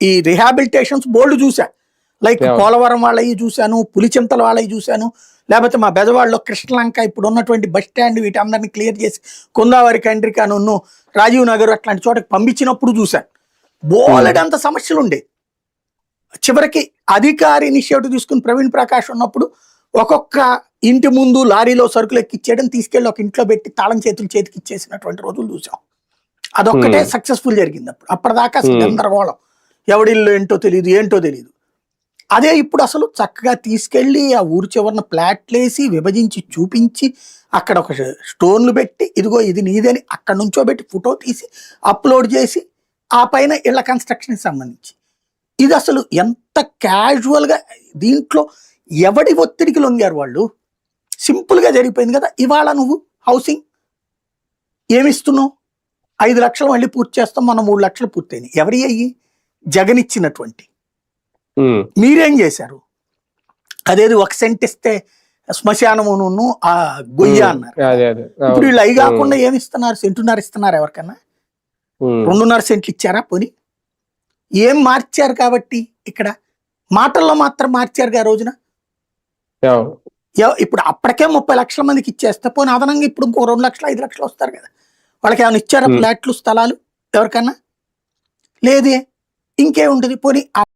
ఈ రిహాబిలిటేషన్స్ బోల్డ్ చూసా. లైక్ పోలవరం వాళ్ళవి చూశాను, పులిచింతల వాళ్ళవి చూశాను, లేకపోతే మా బెజవాడలో కృష్ణలంక ఇప్పుడు ఉన్నటువంటి బస్ స్టాండ్ వీటందరినీ క్లియర్ చేసి కుందావరి కండ్రికాను రాజీవ్ నగర్ అట్లాంటి చోటకి పంపించినప్పుడు చూశాను. బోలెడంత సమస్యలు ఉండే. చివరికి అధికారి ఇనిషియేటివ్ తీసుకుని ప్రవీణ్ ప్రకాష్ ఉన్నప్పుడు ఒక్కొక్క ఇంటి ముందు లారీలో సరుకులు ఎక్కిచ్చేయడం, తీసుకెళ్లి ఒక ఇంట్లో పెట్టి తాళం చేతికి ఇచ్చేసినటువంటి రోజులు చూసాం. అదొక్కటే సక్సెస్ఫుల్ జరిగింది. అప్పటిదాకా అసలు గందరగోళం, ఎవడిల్లు ఏంటో తెలియదు. అదే ఇప్పుడు అసలు చక్కగా తీసుకెళ్లి ఆ ఊరు చివరిన ప్లాట్లేసి విభజించి చూపించి అక్కడ ఒక స్టోన్లు పెట్టి ఇదిగో ఇది నీదని అక్కడ నుంచో పెట్టి ఫోటో తీసి అప్లోడ్ చేసి ఆ పైన ఇళ్ల కన్స్ట్రక్షన్కి సంబంధించి ఇది అసలు ఎంత క్యాజువల్గా, దీంట్లో ఎవడి ఒత్తిడికి లొంగారు వాళ్ళు. సింపుల్గా జరిగిపోయింది కదా. ఇవాళ నువ్వు హౌసింగ్ ఏమిస్తున్నావు, 5 లక్షలు మళ్ళీ పూర్తి చేస్తాం, మనం 3 లక్షలు పూర్తయినాయి. ఎవరి అయ్యి? జగన్ ఇచ్చినటువంటి. మీరేం చేశారు? అదేది 1 సెంట్ ఇస్తే శ్మశానమును ఆ గొయ్య అన్నారు. ఇప్పుడు వీళ్ళు అవి కాకుండా ఏమి ఇస్తున్నారు? సెంటున్నర ఇస్తున్నారు ఎవరికన్నా? 2.5 సెంట్లు ఇచ్చారా? పోనీ ఏం మార్చారు? కాబట్టి ఇక్కడ మాటల్లో మాత్రం మార్చారు ఆ రోజున. ఇప్పుడు అప్పటికే 30 లక్షల మందికి ఇచ్చేస్తే పోనీ అదనంగా ఇప్పుడు ఇంకో 2 లక్షలు 5 లక్షలు వస్తారు కదా. వాళ్ళకి ఏమైనా ఇచ్చారా ఫ్లాట్లు, స్థలాలు ఎవరికన్నా? లేదే. ఇంకేముంటుంది? పోనీ